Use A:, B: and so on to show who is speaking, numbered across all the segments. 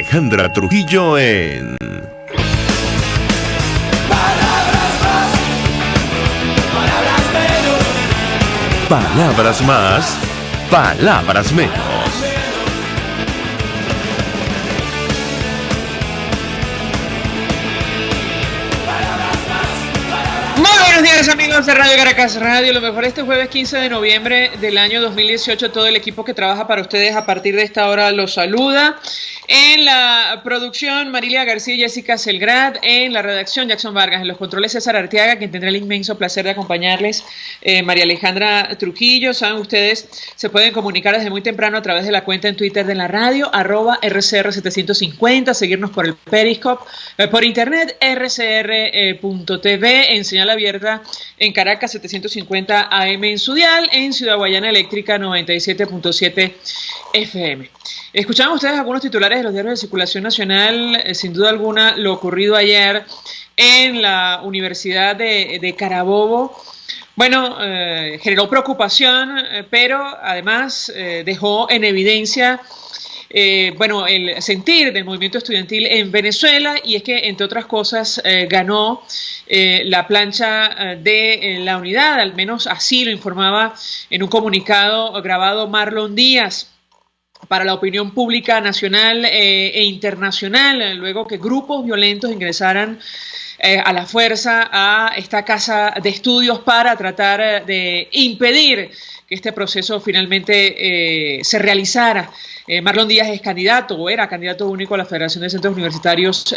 A: Alejandra Trujillo en
B: Palabras más, palabras menos.
A: Palabras más, palabras menos.
C: Buenos días, amigos de Radio Caracas Radio. Lo mejor este jueves 15 de noviembre del año 2018. Todo el equipo que trabaja para ustedes a partir de esta hora los saluda. En la producción, Marilia García y Jessica Selgrad. En la redacción, Jackson Vargas. En los controles, César Arteaga, quien tendrá el inmenso placer de acompañarles. María Alejandra Trujillo. Saben ustedes, se pueden comunicar desde muy temprano a través de la cuenta en Twitter de la radio, @RCR750. Seguirnos por el Periscope. Por internet, rcr.tv. En señal abierta en Caracas 750 AM en su dial, en Ciudad Guayana Eléctrica 97.7 FM. Escuchaban ustedes algunos titulares de los diarios de circulación nacional, sin duda alguna lo ocurrido ayer en la Universidad de Carabobo. Bueno, generó preocupación, pero además dejó en evidencia el sentir del movimiento estudiantil en Venezuela, y es que, entre otras cosas, ganó la plancha de la unidad, al menos así lo informaba en un comunicado grabado Marlon Díaz para la opinión pública nacional e internacional, luego que grupos violentos ingresaran a la fuerza a esta casa de estudios para tratar de impedir que este proceso finalmente se realizara. Marlon Díaz es candidato, o era candidato único a la Federación de Centros Universitarios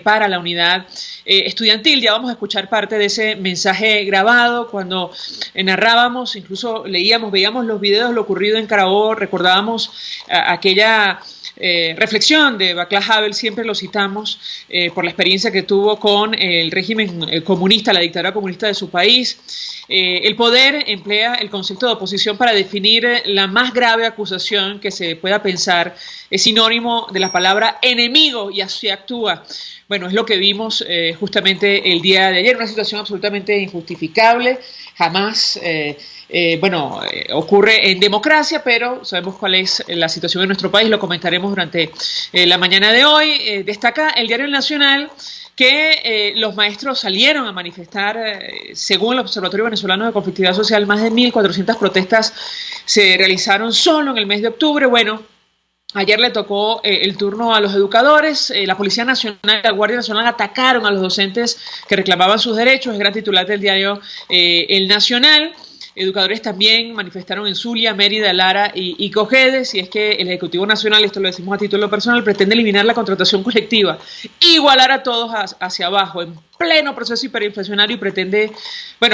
C: para la unidad estudiantil. Ya vamos a escuchar parte de ese mensaje grabado cuando narrábamos, incluso veíamos los videos de lo ocurrido en Carabobo, recordábamos aquella reflexión de Václav Havel, siempre lo citamos, por la experiencia que tuvo con el régimen comunista, la dictadura comunista de su país. El poder emplea el concepto de oposición para definir la más grave acusación que se pueda pensar. Es sinónimo de la palabra enemigo y así actúa. Bueno, es lo que vimos justamente el día de ayer, una situación absolutamente injustificable, jamás ocurre en democracia, pero sabemos cuál es la situación en nuestro país, lo comentaremos durante la mañana de hoy. Destaca el diario El Nacional que los maestros salieron a manifestar, según el Observatorio Venezolano de Conflictividad Social, más de 1.400 protestas se realizaron solo en el mes de octubre. Bueno, ayer le tocó el turno a los educadores. La Policía Nacional y la Guardia Nacional atacaron a los docentes que reclamaban sus derechos. Es gran titular del diario El Nacional. Educadores también manifestaron en Zulia, Mérida, Lara y Cojedes, y es que el Ejecutivo Nacional, esto lo decimos a título personal, pretende eliminar la contratación colectiva, igualar a todos hacia abajo, en pleno proceso hiperinflacionario, y pretende,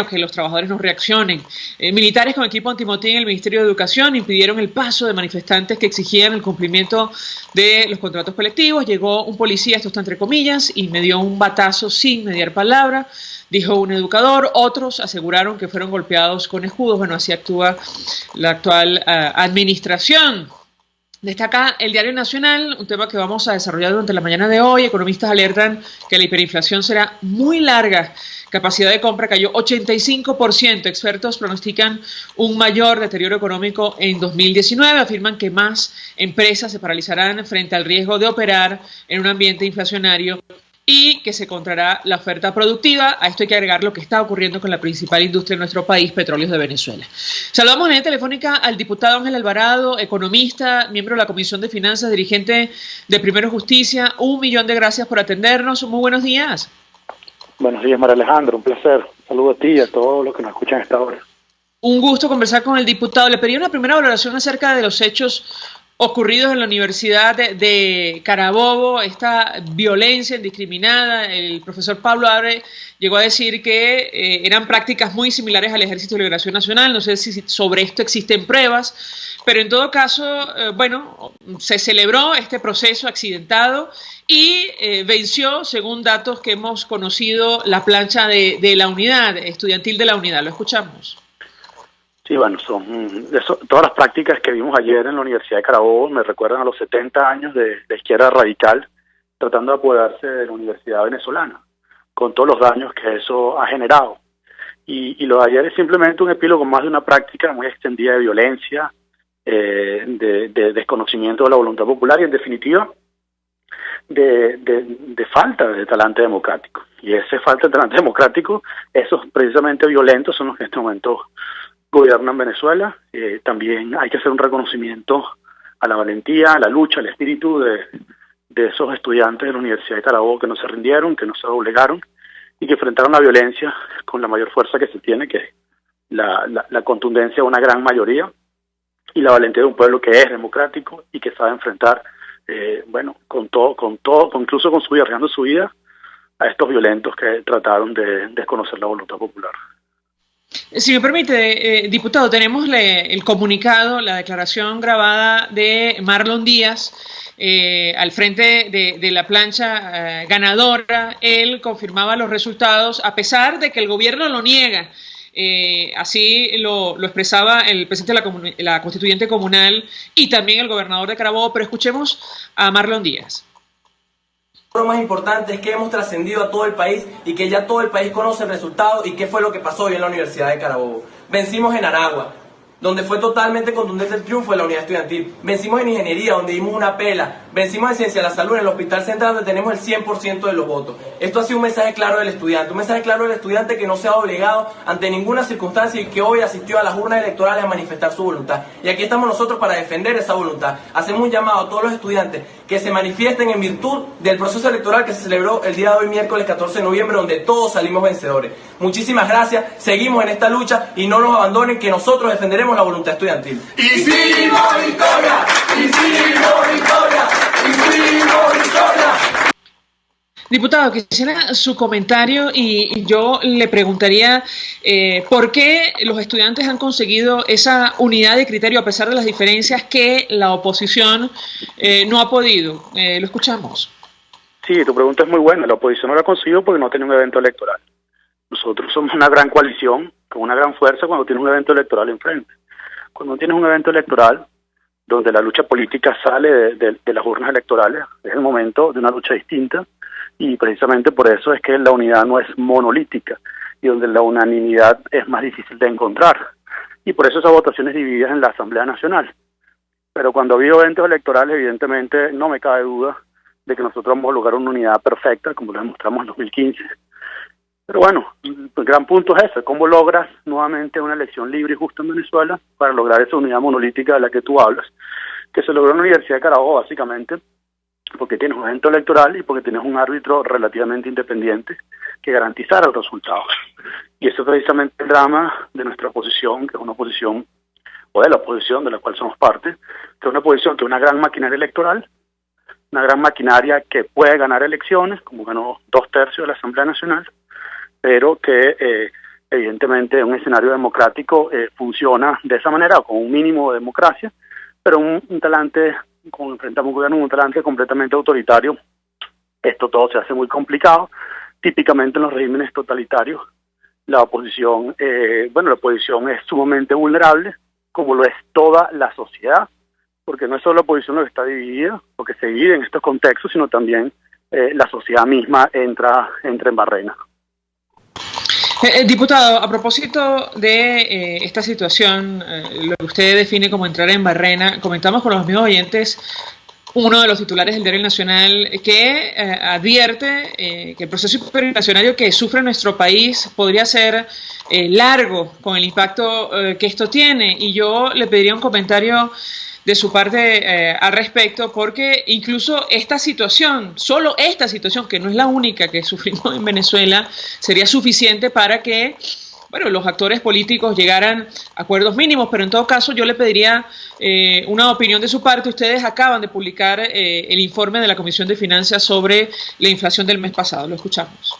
C: que los trabajadores no reaccionen. Militares con equipo antimotín en el Ministerio de Educación impidieron el paso de manifestantes que exigían el cumplimiento de los contratos colectivos. Llegó un policía, esto está entre comillas, y me dio un batazo sin mediar palabra, dijo un educador. Otros aseguraron que fueron golpeados con escudos. Bueno, así actúa la actual administración. Destaca el diario Nacional, un tema que vamos a desarrollar durante la mañana de hoy. Economistas alertan que la hiperinflación será muy larga. Capacidad de compra cayó 85%. Expertos pronostican un mayor deterioro económico en 2019. Afirman que más empresas se paralizarán frente al riesgo de operar en un ambiente inflacionario y que se contrará la oferta productiva. A esto hay que agregar lo que está ocurriendo con la principal industria de nuestro país, Petróleos de Venezuela. Saludamos en línea telefónica al diputado Ángel Alvarado, economista, miembro de la Comisión de Finanzas, dirigente de Primero Justicia. 1.000.000 de gracias por atendernos. Muy buenos días.
D: Buenos días, María Alejandra, un placer. Saludos a ti y a todos los que nos escuchan a esta hora.
C: Un gusto conversar con el diputado. Le pedí una primera valoración acerca de los hechos ocurridos en la Universidad de Carabobo, esta violencia indiscriminada. El profesor Pablo Abre llegó a decir que eran prácticas muy similares al Ejército de Liberación Nacional. No sé si sobre esto existen pruebas, pero en todo caso, se celebró este proceso accidentado y venció, según datos que hemos conocido, la plancha de la unidad estudiantil de la unidad. Lo escuchamos.
D: Sí, todas las prácticas que vimos ayer en la Universidad de Carabobo me recuerdan a los 70 años de izquierda radical tratando de apoderarse de la Universidad venezolana, con todos los daños que eso ha generado. Y lo de ayer es simplemente un epílogo más de una práctica muy extendida de violencia, de desconocimiento de la voluntad popular y, en definitiva, de falta de talante democrático. Y ese falta de talante democrático, esos precisamente violentos son los que en este momento gobiernan Venezuela. También hay que hacer un reconocimiento a la valentía, a la lucha, al espíritu de esos estudiantes de la Universidad de Carabobo que no se rindieron, que no se doblegaron y que enfrentaron la violencia con la mayor fuerza que se tiene, que es la contundencia de una gran mayoría y la valentía de un pueblo que es democrático y que sabe enfrentar, con todo, incluso con su vida, arriesgando su vida, a estos violentos que trataron de desconocer la voluntad popular.
C: Si me permite, diputado, tenemos el comunicado, la declaración grabada de Marlon Díaz al frente de la plancha ganadora. Él confirmaba los resultados a pesar de que el gobierno lo niega. Así lo expresaba el presidente de la constituyente comunal y también el gobernador de Carabobo, pero escuchemos a Marlon Díaz.
E: Lo más importante es que hemos trascendido a todo el país y que ya todo el país conoce el resultado y qué fue lo que pasó hoy en la Universidad de Carabobo. Vencimos en Aragua, donde fue totalmente contundente el triunfo de la unidad estudiantil. Vencimos en Ingeniería, donde dimos una pela. Vencimos en Ciencia de la Salud, en el Hospital Central, donde tenemos el 100% de los votos. Esto ha sido un mensaje claro del estudiante, un mensaje claro del estudiante que no se ha obligado ante ninguna circunstancia y que hoy asistió a las urnas electorales a manifestar su voluntad. Y aquí estamos nosotros para defender esa voluntad. Hacemos un llamado a todos los estudiantes que se manifiesten en virtud del proceso electoral que se celebró el día de hoy, miércoles 14 de noviembre, donde todos salimos vencedores. Muchísimas gracias, seguimos en esta lucha y no nos abandonen, que nosotros defenderemos la voluntad estudiantil.
B: Hicimos victoria, hicimos victoria, hicimos victoria.
C: Diputado, quisiera su comentario y yo le preguntaría por qué los estudiantes han conseguido esa unidad de criterio a pesar de las diferencias que la oposición no ha podido. Lo escuchamos.
D: Sí, tu pregunta es muy buena. La oposición no la ha conseguido porque no tiene un evento electoral. Nosotros somos una gran coalición con una gran fuerza cuando tiene un evento electoral enfrente. Cuando tienes un evento electoral donde la lucha política sale de las urnas electorales, es el momento de una lucha distinta. Y precisamente por eso es que la unidad no es monolítica y donde la unanimidad es más difícil de encontrar. Y por eso esas votaciones divididas en la Asamblea Nacional. Pero cuando ha habido eventos electorales, evidentemente no me cabe duda de que nosotros vamos a lograr una unidad perfecta, como lo demostramos en 2015. Pero bueno, el gran punto es ese: cómo logras nuevamente una elección libre y justa en Venezuela para lograr esa unidad monolítica de la que tú hablas, que se logró en la Universidad de Carabobo básicamente porque tienes un evento electoral y porque tienes un árbitro relativamente independiente que garantizara los resultados. Y eso es precisamente el drama de nuestra oposición, que es una oposición, o de la oposición de la cual somos parte, que es una oposición que es una gran maquinaria electoral, una gran maquinaria que puede ganar elecciones, como ganó 2/3 de la Asamblea Nacional, pero que evidentemente en un escenario democrático funciona de esa manera, con un mínimo de democracia, pero un talante, como enfrentamos un gobierno, un talante completamente autoritario. Esto todo se hace muy complicado. Típicamente en los regímenes totalitarios la oposición, la oposición es sumamente vulnerable, como lo es toda la sociedad, porque no es solo la oposición lo que está dividida, porque se divide en estos contextos, sino también la sociedad misma entra en barrena.
C: Diputado, a propósito de esta situación, lo que usted define como entrar en barrena, comentamos con los mismos oyentes uno de los titulares del Diario Nacional que advierte que el proceso hiperinflacionario que sufre nuestro país podría ser largo con el impacto que esto tiene, y yo le pediría un comentario de su parte al respecto, porque incluso esta situación, solo esta situación, que no es la única que sufrimos en Venezuela, sería suficiente para que los actores políticos llegaran a acuerdos mínimos, pero en todo caso yo le pediría una opinión de su parte. Ustedes acaban de publicar el informe de la Comisión de Finanzas sobre la inflación del mes pasado. Lo escuchamos.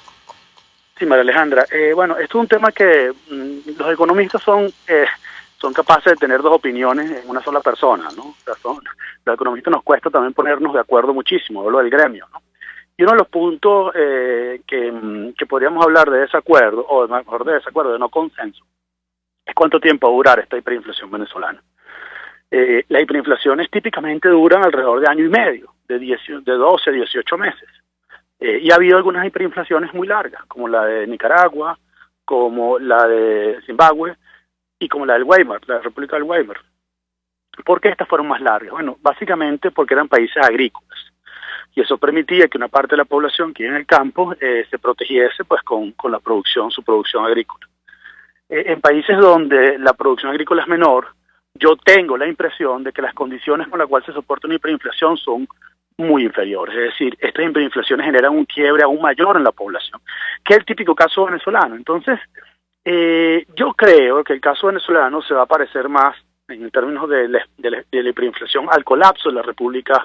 D: Sí, María Alejandra. Esto es un tema que los economistas son capaces de tener dos opiniones en una sola persona, ¿no? O sea, los economistas nos cuesta también ponernos de acuerdo muchísimo, hablo del gremio, ¿no? Y uno de los puntos que podríamos hablar de desacuerdo, o mejor de desacuerdo, de no consenso, es cuánto tiempo va a durar esta hiperinflación venezolana. Las hiperinflaciones típicamente duran alrededor de año y medio, de 12 a 18 meses. Y ha habido algunas hiperinflaciones muy largas, como la de Nicaragua, como la de Zimbabue, y como la del Weimar, la República del Weimar. ¿Por qué estas fueron más largas? Bueno, básicamente porque eran países agrícolas. y eso permitía que una parte de la población que vive en el campo se protegiese pues con la producción, su producción agrícola. En países donde la producción agrícola es menor, yo tengo la impresión de que las condiciones con las cuales se soporta una hiperinflación son muy inferiores. Es decir, estas hiperinflaciones generan un quiebre aún mayor en la población, que es el típico caso venezolano. Entonces, yo creo que el caso venezolano se va a parecer más, en términos de la hiperinflación, al colapso de las repúblicas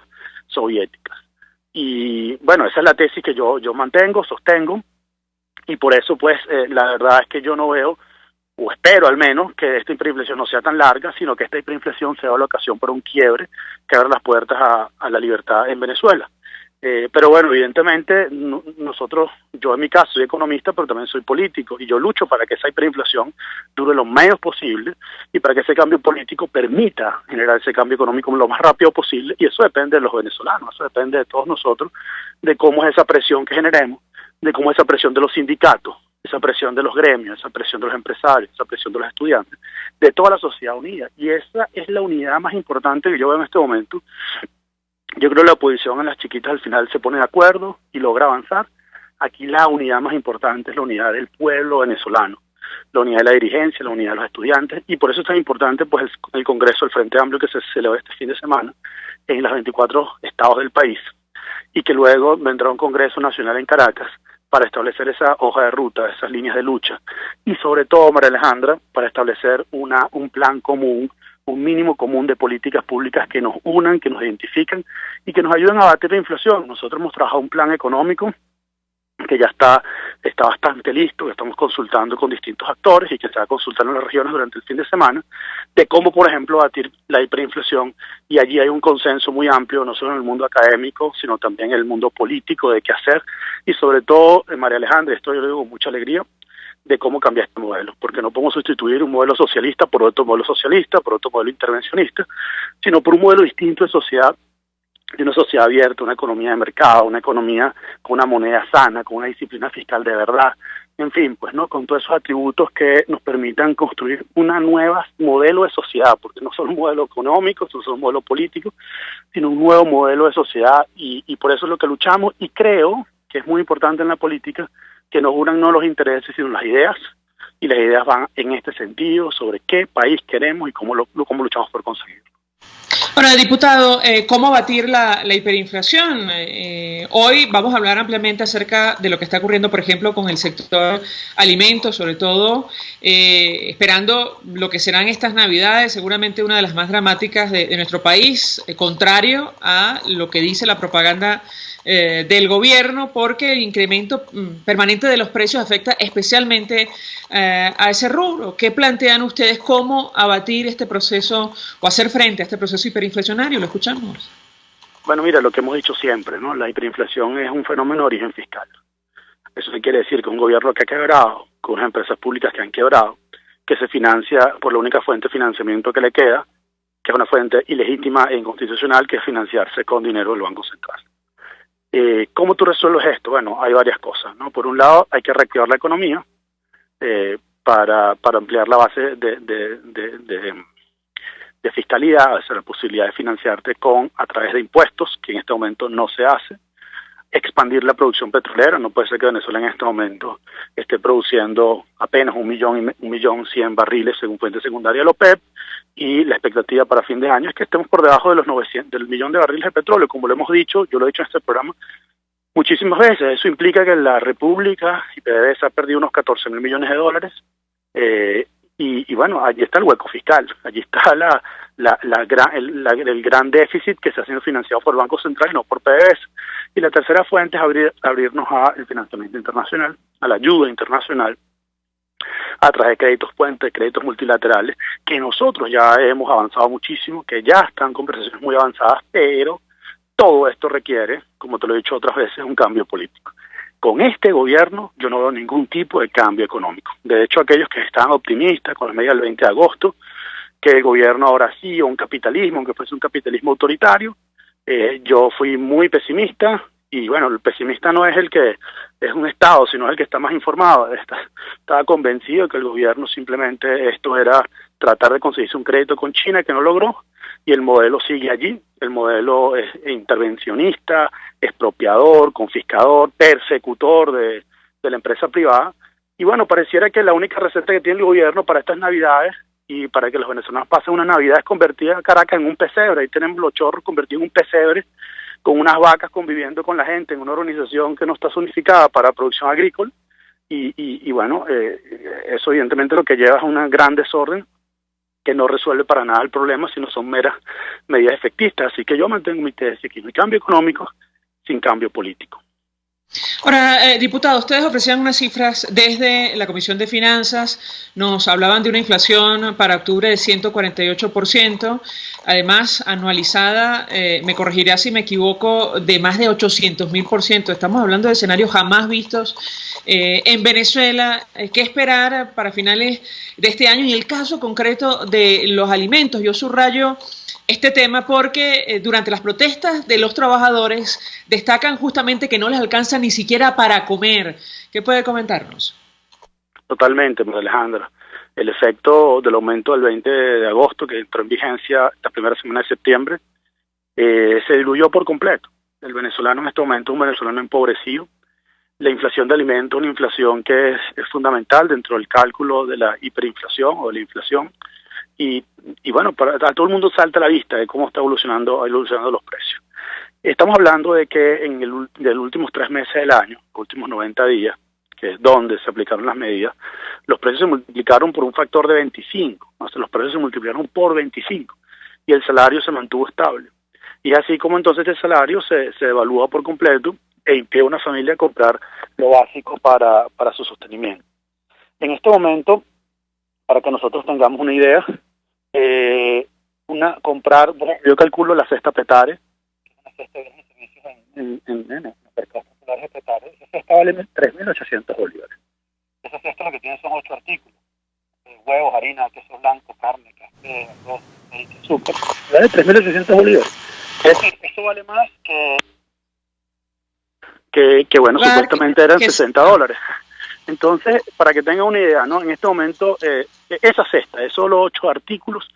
D: soviéticas. Y bueno, esa es la tesis que yo mantengo, sostengo, y por eso pues la verdad es que yo no veo, o espero al menos, que esta hiperinflación no sea tan larga, sino que esta hiperinflación sea la ocasión para un quiebre que abra las puertas a la libertad en Venezuela. Pero bueno, evidentemente nosotros, yo en mi caso soy economista, pero también soy político, y yo lucho para que esa hiperinflación dure lo menos posible y para que ese cambio político permita generar ese cambio económico lo más rápido posible, y eso depende de los venezolanos, eso depende de todos nosotros, de cómo es esa presión que generemos, de cómo es esa presión de los sindicatos, esa presión de los gremios, esa presión de los empresarios, esa presión de los estudiantes, de toda la sociedad unida. Y esa es la unidad más importante que yo veo en este momento. Yo creo que la oposición en las chiquitas al final se pone de acuerdo y logra avanzar. Aquí la unidad más importante es la unidad del pueblo venezolano, la unidad de la dirigencia, la unidad de los estudiantes, y por eso es tan importante pues el Congreso del Frente Amplio que se celebró este fin de semana en los 24 estados del país, y que luego vendrá un Congreso Nacional en Caracas para establecer esa hoja de ruta, esas líneas de lucha, y sobre todo, María Alejandra, para establecer un plan común, un mínimo común de políticas públicas que nos unan, que nos identifican y que nos ayuden a batir la inflación. Nosotros hemos trabajado un plan económico que ya está bastante listo, que estamos consultando con distintos actores y que se va a consultar en las regiones durante el fin de semana, de cómo, por ejemplo, batir la hiperinflación, y allí hay un consenso muy amplio, no solo en el mundo académico, sino también en el mundo político, de qué hacer, y sobre todo, María Alejandra, esto yo lo digo con mucha alegría, de cómo cambiar este modelo, porque no podemos sustituir un modelo socialista por otro modelo socialista, por otro modelo intervencionista, sino por un modelo distinto de sociedad, de una sociedad abierta, una economía de mercado, una economía con una moneda sana, con una disciplina fiscal de verdad, en fin, pues no, con todos esos atributos que nos permitan construir una nueva modelo de sociedad, porque no solo un modelo económico, no solo un modelo político, sino un nuevo modelo de sociedad, y por eso es lo que luchamos, y creo que es muy importante en la política que nos unan no los intereses, sino las ideas, y las ideas van en este sentido, sobre qué país queremos y cómo luchamos por conseguirlo.
C: Bueno, diputado, ¿cómo abatir la hiperinflación? Hoy vamos a hablar ampliamente acerca de lo que está ocurriendo, por ejemplo, con el sector alimentos, sobre todo, esperando lo que serán estas Navidades, seguramente una de las más dramáticas de nuestro país, contrario a lo que dice la propaganda del gobierno, porque el incremento permanente de los precios afecta especialmente a ese rubro. ¿Qué plantean ustedes cómo abatir este proceso o hacer frente a este proceso hiperinflacionario? Lo escuchamos.
D: Bueno, mira, lo que hemos dicho siempre, ¿no? La hiperinflación es un fenómeno de origen fiscal. Eso quiere decir que un gobierno que ha quebrado, con unas empresas públicas que han quebrado, que se financia por la única fuente de financiamiento que le queda, que es una fuente ilegítima e inconstitucional, que es financiarse con dinero del Banco Central. ¿Cómo tú resuelves esto? Bueno, hay varias cosas, ¿no? Por un lado, hay que reactivar la economía para ampliar la base de fiscalidad, o sea, la posibilidad de financiarte a través de impuestos, que en este momento no se hace. Expandir la producción petrolera, no puede ser que Venezuela en este momento esté produciendo apenas 1.100.000 barriles según fuente secundaria de la OPEP, y la expectativa para fin de año es que estemos por debajo de del 1.000.000 de barriles de petróleo, como lo hemos dicho, yo lo he dicho en este programa muchísimas veces. Eso implica que la República y PDVSA ha perdido unos 14.000 millones de dólares, y bueno, allí está el hueco fiscal, allí está el gran déficit que está siendo financiado por el Banco Central y no por PDVSA. Y la tercera fuente es abrirnos al financiamiento internacional, a la ayuda internacional, a través de créditos puentes, créditos multilaterales, que nosotros ya hemos avanzado muchísimo, que ya están conversaciones muy avanzadas, pero todo esto requiere, como te lo he dicho otras veces, un cambio político. Con este gobierno yo no veo ningún tipo de cambio económico. De hecho, aquellos que estaban optimistas con la medida del 20 de agosto, que el gobierno ahora sí, o un capitalismo, aunque fuese un capitalismo autoritario, yo fui muy pesimista, y bueno, el pesimista no es el que es un Estado, sino el que está más informado. Estaba convencido que el gobierno simplemente esto era tratar de conseguirse un crédito con China, que no logró, y el modelo sigue allí. El modelo es intervencionista, expropiador, confiscador, persecutor de la empresa privada. Y bueno, pareciera que la única receta que tiene el gobierno para estas Navidades y para que los venezolanos pasen una Navidad es convertir a Caracas en un pesebre. Ahí tenemos Los Chorros convertidos en un pesebre, con unas vacas conviviendo con la gente en una organización que no está zonificada para producción agrícola. Y bueno, eso evidentemente lo que lleva es un gran desorden que no resuelve para nada el problema, sino son meras medidas efectistas. Así que yo mantengo mi tesis, que no hay cambio económico sin cambio político.
C: Ahora, diputado, ustedes ofrecían unas cifras desde la Comisión de Finanzas, nos hablaban de una inflación para octubre de 148%, además anualizada, me corregirá si me equivoco, de más de 800.000%. Estamos hablando de escenarios jamás vistos en Venezuela. ¿Qué esperar para finales de este año? En el caso concreto de los alimentos, yo subrayo este tema porque durante las protestas de los trabajadores destacan justamente que no les alcanza ni siquiera para comer. ¿Qué puede comentarnos?
D: Totalmente, María Alejandra. El efecto del aumento del 20 de agosto, que entró en vigencia la primera semana de septiembre, se diluyó por completo. El venezolano en este momento es un venezolano empobrecido. La inflación de alimentos, una inflación que es fundamental dentro del cálculo de la hiperinflación o de la inflación. Y bueno, a todo el mundo salta a la vista de cómo está evolucionando los precios. Estamos hablando de que en los últimos 3 meses del año, los últimos 90 días, que es donde se aplicaron las medidas, los precios se multiplicaron por un factor de 25, o sea, los precios se multiplicaron por 25 y el salario se mantuvo estable. Y así como entonces el salario se devalúa por completo e impide a una familia comprar lo básico para su sostenimiento. En este momento, para que nosotros tengamos una idea, yo calculo la cesta Petare, una cesta de servicios en mercados populares de Petare, esa cesta vale 3.800 bolívares. Esa cesta lo que tiene son 8 artículos: huevos, harina, queso blanco, carne, café, arroz, aceite, azúcar. Vale 3.800 bolívares. Es decir, eso vale más que bueno, claro, supuestamente eran $60. Entonces, para que tengan una idea, ¿no? En este momento, esa cesta de solo 8 artículos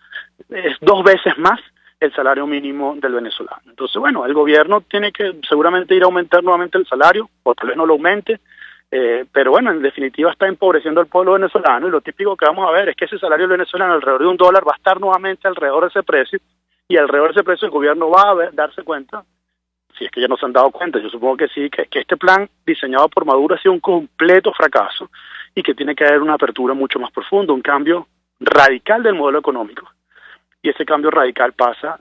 D: es 2 veces más el salario mínimo del venezolano. Entonces, bueno, el gobierno tiene que seguramente ir a aumentar nuevamente el salario, o tal vez no lo aumente, pero bueno, en definitiva está empobreciendo al pueblo venezolano, y lo típico que vamos a ver es que ese salario venezolano alrededor de $1 va a estar nuevamente alrededor de ese precio, y alrededor de ese precio el gobierno va a darse cuenta, si es que ya no se han dado cuenta, yo supongo que sí, que este plan diseñado por Maduro ha sido un completo fracaso y que tiene que haber una apertura mucho más profunda, un cambio radical del modelo económico. Y ese cambio radical pasa,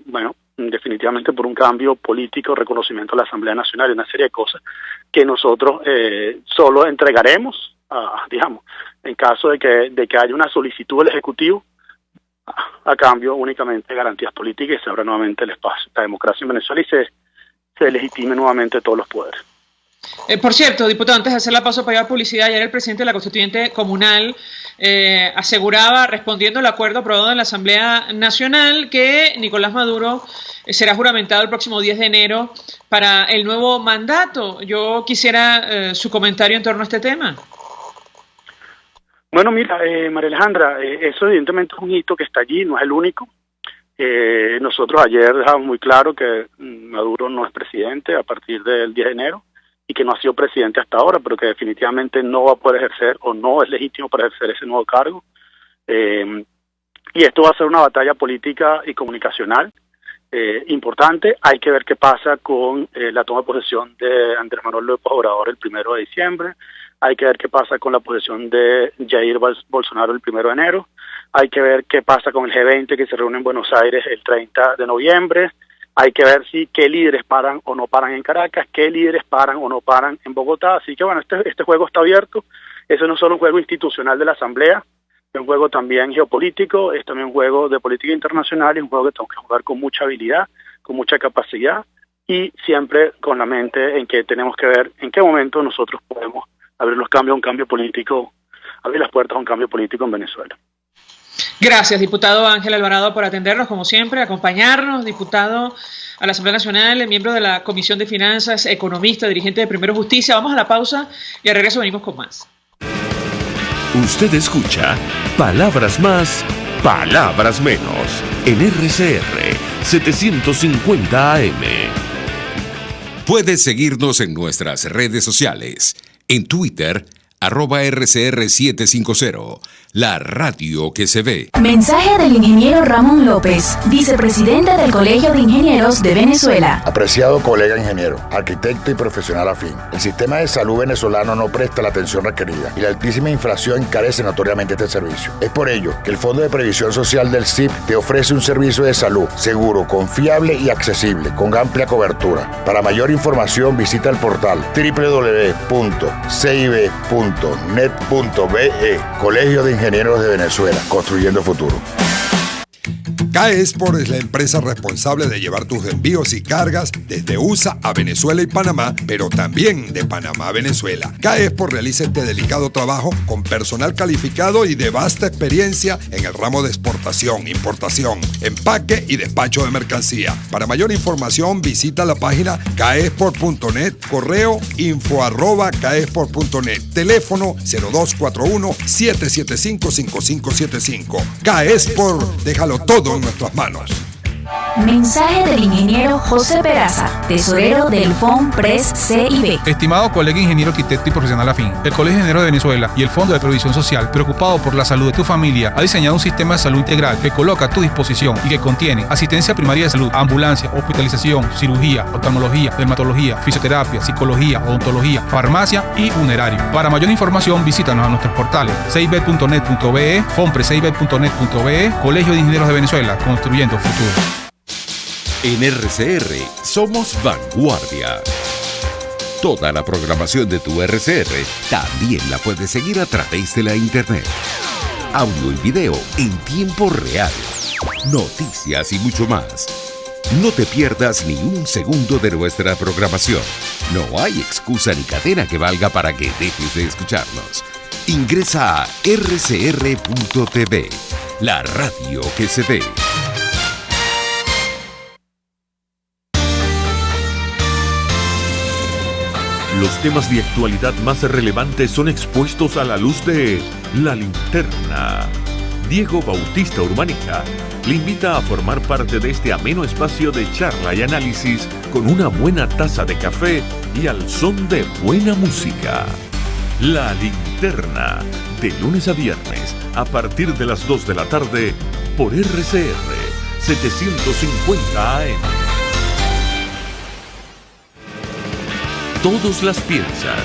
D: bueno, definitivamente por un cambio político, reconocimiento de la Asamblea Nacional y una serie de cosas que nosotros solo entregaremos, digamos, en caso de que haya una solicitud del Ejecutivo, a cambio únicamente de garantías políticas y se abra nuevamente el espacio, la democracia en Venezuela y se legitime nuevamente todos los poderes.
C: Por cierto, diputado, antes de hacer la pausa para ir a publicidad, ayer el presidente de la Constituyente Comunal aseguraba, respondiendo al acuerdo aprobado en la Asamblea Nacional, que Nicolás Maduro será juramentado el próximo 10 de enero para el nuevo mandato. Yo quisiera su comentario en torno a este tema.
D: Bueno, mira, María Alejandra, eso evidentemente es un hito que está allí, no es el único. Nosotros ayer dejamos muy claro que Maduro no es presidente a partir del 10 de enero y que no ha sido presidente hasta ahora, pero que definitivamente no va a poder ejercer o no es legítimo para ejercer ese nuevo cargo. Y esto va a ser una batalla política y comunicacional importante. Hay que ver qué pasa con la toma de posesión de Andrés Manuel López Obrador el 1 de diciembre. Hay que ver qué pasa con la posesión de Jair Bolsonaro el 1 de enero. Hay que ver qué pasa con el G20 que se reúne en Buenos Aires el 30 de noviembre. Hay que ver qué líderes paran o no paran en Caracas, qué líderes paran o no paran en Bogotá. Así que bueno, este juego está abierto. Eso no es solo un juego institucional de la Asamblea, es un juego también geopolítico, es también un juego de política internacional, es un juego que tenemos que jugar con mucha habilidad, con mucha capacidad y siempre con la mente en que tenemos que ver en qué momento nosotros podemos abrir los cambios a un cambio político, abrir las puertas a un cambio político en Venezuela.
C: Gracias, diputado Ángel Alvarado, por atendernos, como siempre, acompañarnos, diputado a la Asamblea Nacional, miembro de la Comisión de Finanzas, economista, dirigente de Primero Justicia. Vamos a la pausa y al regreso venimos con más.
A: Usted escucha Palabras Más Palabras menos en RCR 750 AM.
F: Puedes seguirnos en nuestras redes sociales. En Twitter, @RCR750, la radio que se ve.
G: Mensaje del ingeniero Ramón López, vicepresidente del Colegio de Ingenieros de Venezuela.
H: Apreciado colega ingeniero, arquitecto y profesional afín, el sistema de salud venezolano no presta la atención requerida y la altísima inflación encarece notoriamente este servicio. Es por ello que el Fondo de Previsión Social del CIP te ofrece un servicio de salud seguro, confiable y accesible, con amplia cobertura. Para mayor información visita el portal www.cib.net.be, Colegio de Ingenieros de Venezuela, construyendo futuro.
I: CAESPOR es la empresa responsable de llevar tus envíos y cargas desde USA a Venezuela y Panamá, pero también de Panamá a Venezuela. CAESPOR realiza este delicado trabajo con personal calificado y de vasta experiencia en el ramo de exportación, importación, empaque y despacho de mercancía. Para mayor información visita la página caespor.net, correo info@caespor.net, teléfono 0241-775-5575. CAESPOR, déjalo todo en nuestras manos.
G: Mensaje del ingeniero José Peraza, tesorero del FONPRES CIB.
J: Estimado colega ingeniero, arquitecto y profesional afín, el Colegio de Ingenieros de Venezuela y el Fondo de Previsión Social, preocupado por la salud de tu familia, ha diseñado un sistema de salud integral que coloca a tu disposición y que contiene asistencia primaria de salud, ambulancia, hospitalización, cirugía, oftalmología, dermatología, fisioterapia, psicología, odontología, farmacia y funerario. Para mayor información, visítanos a nuestros portales cib.net.be, fonprescib.net.be, Colegio de Ingenieros de Venezuela, construyendo futuro.
A: En RCR somos vanguardia. Toda la programación de tu RCR también la puedes seguir a través de la internet. Audio y video en tiempo real. Noticias y mucho más. No te pierdas ni un segundo de nuestra programación. No hay excusa ni cadena que valga para que dejes de escucharnos. Ingresa a rcr.tv, la radio que se ve. Los temas de actualidad más relevantes son expuestos a la luz de La Linterna. Diego Bautista Urbanica le invita a formar parte de este ameno espacio de charla y análisis con una buena taza de café y al son de buena música. La Linterna, de lunes a viernes, a partir de las 2 de la tarde, por RCR 750 AM. Todos las piensan,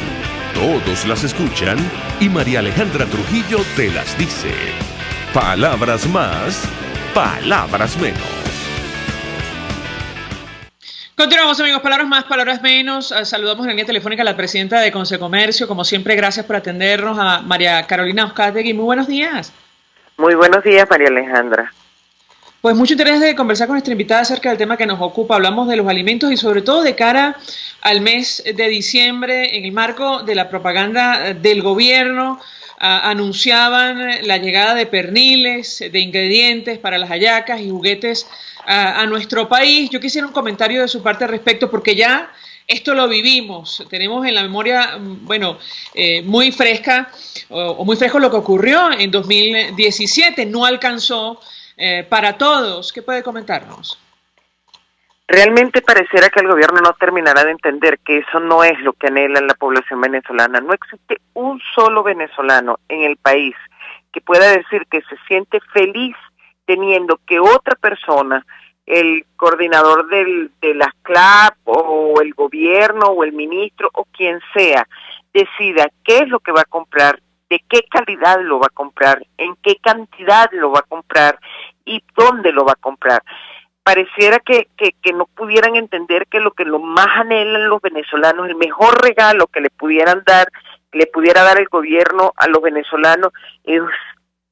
A: todos las escuchan y María Alejandra Trujillo te las dice. Palabras más, palabras menos.
C: Continuamos, amigos. Palabras más, palabras menos. Saludamos en la línea telefónica a la presidenta de Consecomercio. Como siempre, gracias por atendernos, a María Carolina Uzcategui. Muy buenos días.
K: Muy buenos días, María Alejandra.
C: Pues mucho interés de conversar con nuestra invitada acerca del tema que nos ocupa. Hablamos de los alimentos y sobre todo de cara al mes de diciembre, en el marco de la propaganda del gobierno. Anunciaban la llegada de perniles, de ingredientes para las hallacas y juguetes a nuestro país. Yo quisiera un comentario de su parte al respecto, porque ya esto lo vivimos. Tenemos en la memoria, muy fresca o muy fresco lo que ocurrió en 2017. No alcanzó para todos. ¿Qué puede comentarnos?
K: Realmente pareciera que el gobierno no terminará de entender que eso no es lo que anhela la población venezolana. No existe un solo venezolano en el país que pueda decir que se siente feliz teniendo que otra persona, el coordinador de las CLAP o el gobierno o el ministro o quien sea, decida qué es lo que va a comprar, de qué calidad lo va a comprar, en qué cantidad lo va a comprar y dónde lo va a comprar. Pareciera que no pudieran entender que lo más anhelan los venezolanos, el mejor regalo que le pudiera dar el gobierno a los venezolanos es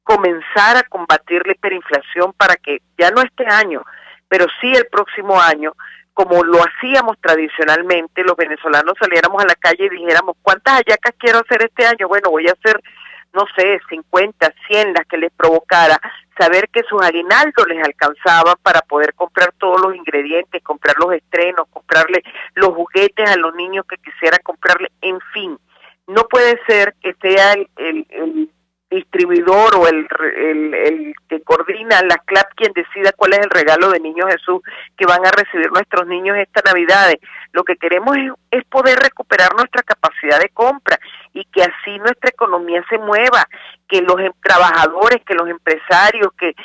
K: comenzar a combatir la hiperinflación para que ya no este año, pero sí el próximo año, como lo hacíamos tradicionalmente, los venezolanos saliéramos a la calle y dijéramos, ¿cuántas hallacas quiero hacer este año? Bueno, voy a hacer, 50, 100, las que les provocara, saber que sus aguinaldos les alcanzaban para poder comprar todos los ingredientes, comprar los estrenos, comprarle los juguetes a los niños que quisiera comprarle, en fin. No puede ser que sea el distribuidor o el que coordina la CLAP quien decida cuál es el regalo de Niño Jesús que van a recibir nuestros niños esta Navidad. Lo que queremos es poder recuperar nuestra capacidad de compra y que así nuestra economía se mueva, que los trabajadores, que los empresarios, que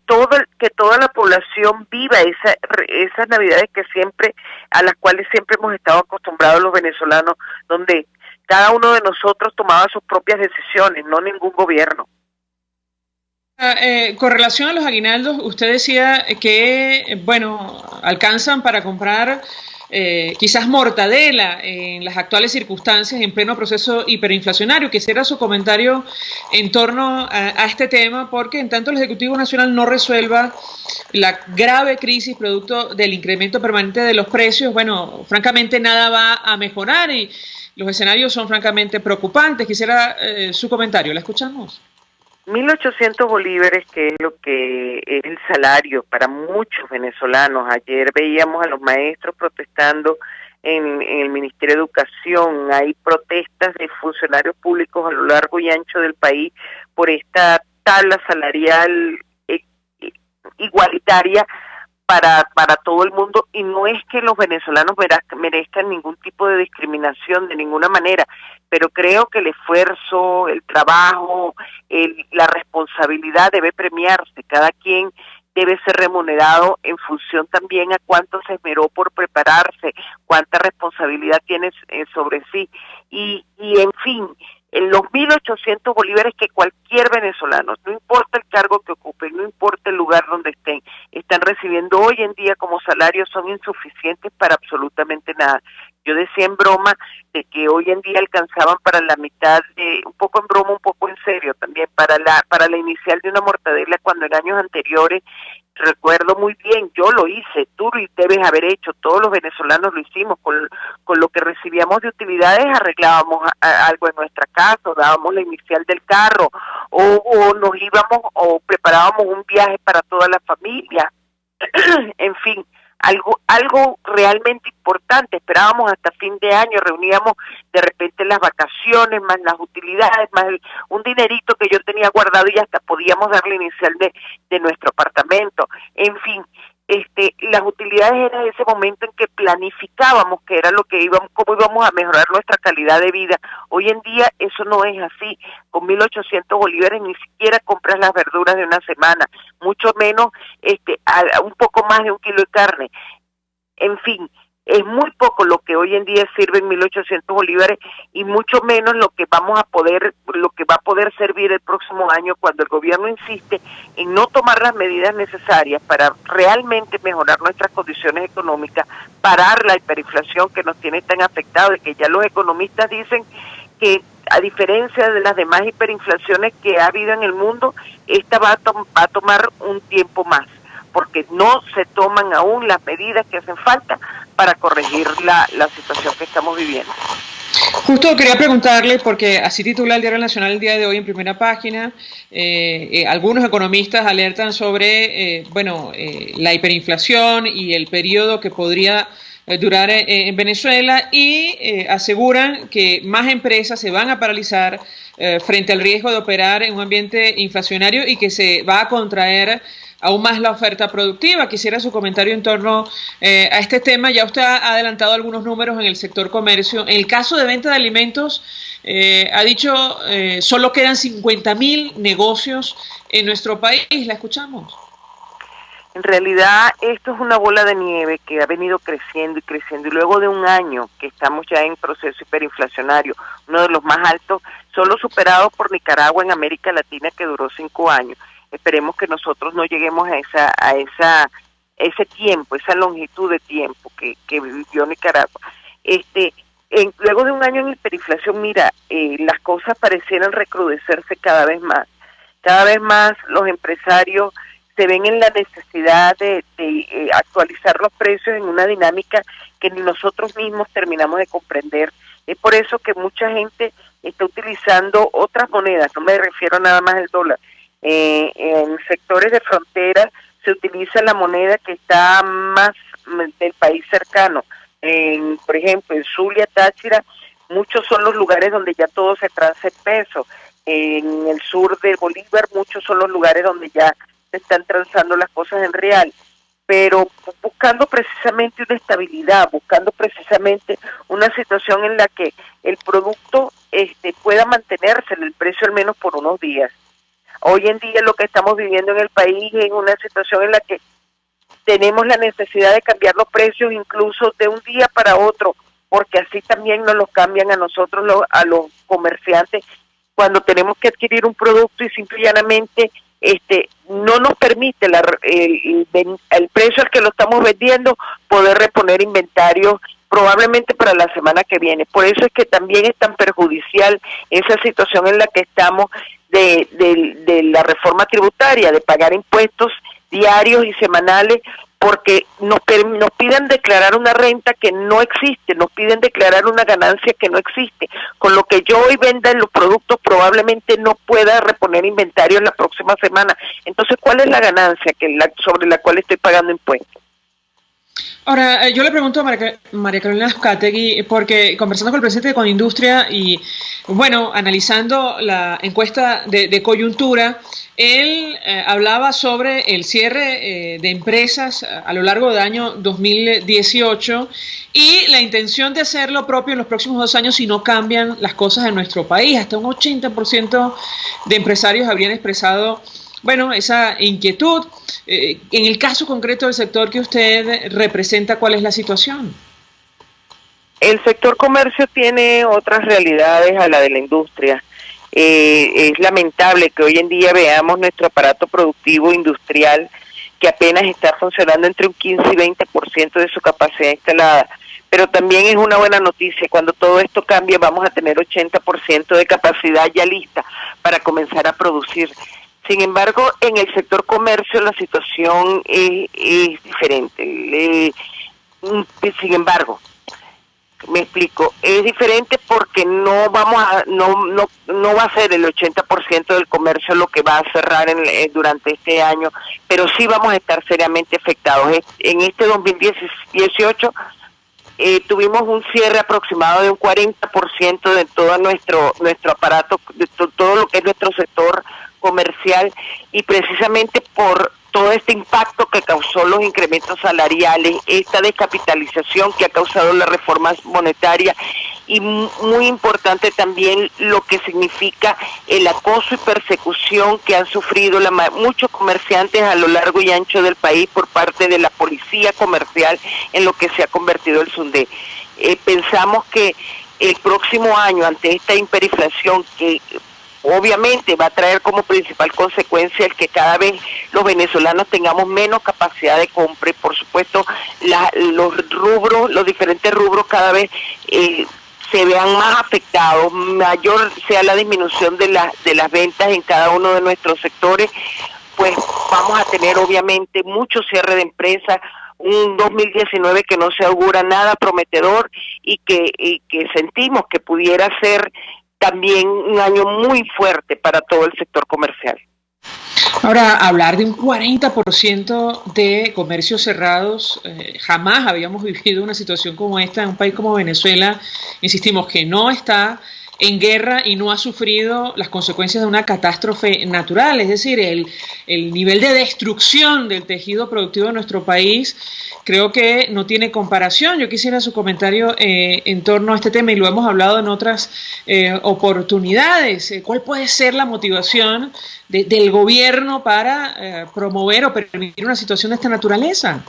K: toda la población viva esas Navidades a las cuales siempre hemos estado acostumbrados los venezolanos, donde cada uno de nosotros tomaba sus propias decisiones, no ningún gobierno.
C: Con relación a los aguinaldos, usted decía que, alcanzan para comprar quizás mortadela en las actuales circunstancias en pleno proceso hiperinflacionario. Quisiera su comentario en torno a este tema, porque en tanto el Ejecutivo Nacional no resuelva la grave crisis producto del incremento permanente de los precios, francamente nada va a mejorar y los escenarios son francamente preocupantes. Quisiera su comentario, ¿la escuchamos?
K: 1.800 bolívares, que es lo que es el salario para muchos venezolanos. Ayer veíamos a los maestros protestando en el Ministerio de Educación. Hay protestas de funcionarios públicos a lo largo y ancho del país por esta tabla salarial igualitaria para todo el mundo, y no es que los venezolanos merezcan ningún tipo de discriminación de ninguna manera, pero creo que el esfuerzo, el trabajo, la responsabilidad debe premiarse. Cada quien debe ser remunerado en función también a cuánto se esmeró por prepararse, cuánta responsabilidad tiene sobre sí, y en fin, en los 1.800 bolívares que cualquier venezolano, no importa el cargo que ocupen, no importa el lugar donde están recibiendo hoy en día como salario, son insuficientes para absolutamente nada. Yo decía en broma de que hoy en día alcanzaban para la mitad, un poco en broma, un poco en serio también, para la inicial de una mortadela, cuando en años anteriores, recuerdo muy bien, yo lo hice, tú lo debes haber hecho, todos los venezolanos lo hicimos, con lo que recibíamos de utilidades arreglábamos algo en nuestra casa, o dábamos la inicial del carro, o nos íbamos o preparábamos un viaje para toda la familia, en fin, algo realmente importante. Esperábamos hasta fin de año, reuníamos de repente las vacaciones, más las utilidades, más un dinerito que yo tenía guardado y hasta podíamos darle inicial de nuestro apartamento. En fin, las utilidades eran ese momento en que planificábamos que era cómo íbamos a mejorar nuestra calidad de vida. Hoy en día eso no es así. Con 1.800 bolívares ni siquiera compras las verduras de una semana, mucho menos un poco más de 1 kilo de carne. En fin, es muy poco lo que hoy en día sirven 1.800 bolívares y mucho menos lo que va a poder servir el próximo año, cuando el gobierno insiste en no tomar las medidas necesarias para realmente mejorar nuestras condiciones económicas, parar la hiperinflación que nos tiene tan afectados, y que ya los economistas dicen que, a diferencia de las demás hiperinflaciones que ha habido en el mundo, esta va a tomar un tiempo más, porque no se toman aún las medidas que hacen falta para corregir la situación que estamos viviendo.
C: Justo quería preguntarle, porque así titula el Diario Nacional el día de hoy en primera página, algunos economistas alertan sobre la hiperinflación y el periodo que podría durar en Venezuela, y aseguran que más empresas se van a paralizar frente al riesgo de operar en un ambiente inflacionario y que se va a contraer aún más la oferta productiva. Quisiera su comentario en torno a este tema. Ya usted ha adelantado algunos números en el sector comercio. En el caso de venta de alimentos, ha dicho solo quedan 50.000 negocios en nuestro país. ¿La escuchamos?
K: En realidad esto es una bola de nieve que ha venido creciendo y creciendo, y luego de un año que estamos ya en proceso hiperinflacionario, uno de los más altos, solo superado por Nicaragua en América Latina, que duró 5 años. Esperemos que nosotros no lleguemos a ese tiempo, esa longitud de tiempo que vivió Nicaragua. Luego de un año en hiperinflación, las cosas parecieran recrudecerse cada vez más. Cada vez más los empresarios se ven en la necesidad de actualizar los precios en una dinámica que ni nosotros mismos terminamos de comprender. Es por eso que mucha gente está utilizando otras monedas, no me refiero nada más al dólar. En sectores de frontera se utiliza la moneda que está más del país cercano. Por ejemplo, en Zulia, Táchira, muchos son los lugares donde ya todo se transa en peso. En el sur de Bolívar muchos son los lugares donde ya se están transando las cosas en real, pero buscando precisamente una estabilidad, buscando precisamente una situación en la que el producto pueda mantenerse en el precio al menos por unos días. Hoy en día lo que estamos viviendo en el país es una situación en la que tenemos la necesidad de cambiar los precios incluso de un día para otro, porque así también nos los cambian a nosotros, a los comerciantes, cuando tenemos que adquirir un producto y simple y llanamente no nos permite el precio al que lo estamos vendiendo poder reponer inventario probablemente para la semana que viene. Por eso es que también es tan perjudicial esa situación en la que estamos de la reforma tributaria, de pagar impuestos diarios y semanales, porque nos piden declarar una renta que no existe, nos piden declarar una ganancia que no existe, con lo que yo hoy venda en los productos probablemente no pueda reponer inventario en la próxima semana. Entonces, ¿cuál es la ganancia sobre la cual estoy pagando impuestos?
C: Ahora, yo le pregunto a María Carolina Uzcategui, porque conversando con el presidente de Conindustria y, bueno, analizando la encuesta de coyuntura, él hablaba sobre el cierre de empresas a lo largo del año 2018 y la intención de hacer lo propio en los próximos 2 años si no cambian las cosas en nuestro país. Hasta un 80% de empresarios habrían expresado, bueno, esa inquietud. En el caso concreto del sector que usted representa, ¿cuál es la situación?
K: El sector comercio tiene otras realidades a la de la industria. Es lamentable que hoy en día veamos nuestro aparato productivo industrial que apenas está funcionando entre un 15 y 20% de su capacidad instalada. Pero también es una buena noticia, cuando todo esto cambie vamos a tener 80% de capacidad ya lista para comenzar a producir. Sin embargo, en el sector comercio la situación es diferente. Sin embargo, me explico, es diferente porque no va a ser el 80% del comercio lo que va a cerrar durante este año, pero sí vamos a estar seriamente afectados. En este 2018 tuvimos un cierre aproximado de un 40% de todo nuestro aparato, de todo lo que es nuestro sector comercial, y precisamente por todo este impacto que causó los incrementos salariales, esta descapitalización que ha causado la reforma monetaria, y muy importante también lo que significa el acoso y persecución que han sufrido muchos comerciantes a lo largo y ancho del país por parte de la policía comercial en lo que se ha convertido el SUNDE. Pensamos que el próximo año, ante esta hiperinflación que obviamente va a traer como principal consecuencia el que cada vez los venezolanos tengamos menos capacidad de compra, y por supuesto los diferentes rubros cada vez se vean más afectados, mayor sea la disminución de las ventas en cada uno de nuestros sectores, pues vamos a tener obviamente mucho cierre de empresas, un 2019 que no se augura nada prometedor y que sentimos que pudiera ser también un año muy fuerte para todo el sector comercial.
C: Ahora, hablar de un 40% de comercios cerrados, jamás habíamos vivido una situación como esta en un país como Venezuela. Insistimos que no está en guerra y no ha sufrido las consecuencias de una catástrofe natural, es decir, el nivel de destrucción del tejido productivo de nuestro país creo que no tiene comparación. Yo quisiera su comentario en torno a este tema, y lo hemos hablado en otras oportunidades. ¿Cuál puede ser la motivación del gobierno para promover o permitir una situación de esta naturaleza?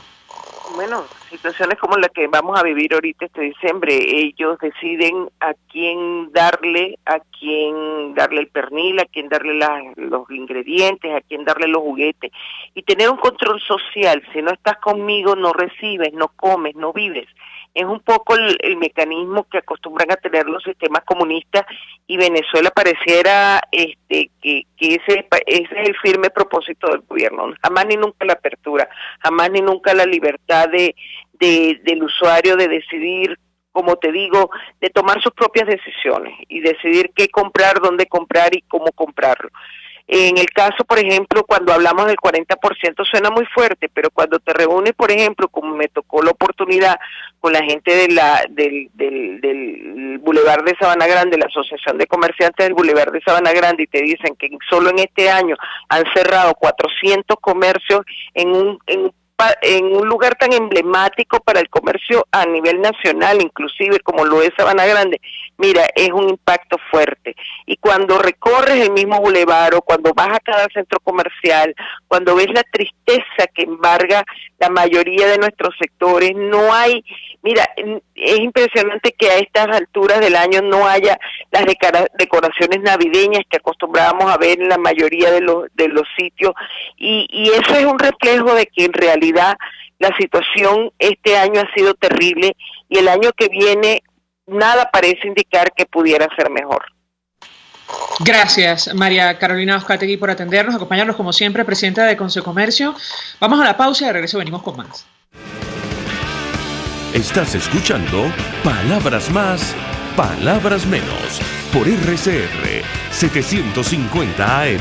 K: Bueno, situaciones como la que vamos a vivir ahorita este diciembre, ellos deciden a quién darle el pernil, a quién darle los ingredientes, a quién darle los juguetes, y tener un control social. Si no estás conmigo, no recibes, no comes, no vives. Es un poco el mecanismo que acostumbran a tener los sistemas comunistas, y Venezuela pareciera que ese es el firme propósito del gobierno. Jamás ni nunca la apertura, jamás ni nunca la libertad del usuario de decidir, como te digo, de tomar sus propias decisiones y decidir qué comprar, dónde comprar y cómo comprarlo. En el caso, por ejemplo, cuando hablamos del 40% suena muy fuerte, pero cuando te reúnes, por ejemplo, como me tocó la oportunidad con la gente del Boulevard de Sabana Grande, la Asociación de Comerciantes del Boulevard de Sabana Grande, y te dicen que solo en este año han cerrado 400 comercios en un lugar tan emblemático para el comercio a nivel nacional, inclusive como lo es Sabana Grande, mira, es un impacto fuerte. Y cuando recorres el mismo bulevar o cuando vas a cada centro comercial, cuando ves la tristeza que embarga la mayoría de nuestros sectores, no hay, mira, es impresionante que a estas alturas del año no haya las decoraciones navideñas que acostumbrábamos a ver en la mayoría de los sitios, y eso es un reflejo de que en realidad la situación este año ha sido terrible y el año que viene nada parece indicar que pudiera ser mejor.
C: Gracias, María Carolina Oscategui, por atendernos, acompañarnos como siempre, presidenta de Consecomercio. Vamos a la pausa y de regreso venimos con más.
A: Estás escuchando Palabras Más, Palabras Menos, por RCR 750 AM.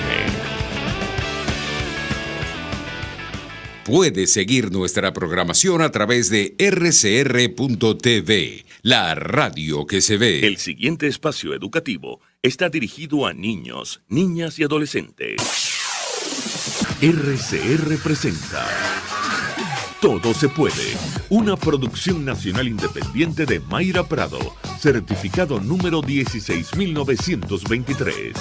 F: Puedes seguir nuestra programación a través de rcr.tv, la radio que se ve.
L: El siguiente espacio educativo está dirigido a niños, niñas y adolescentes. RCR presenta Todo se puede, una producción nacional independiente de Mayra Prado, certificado número 16923.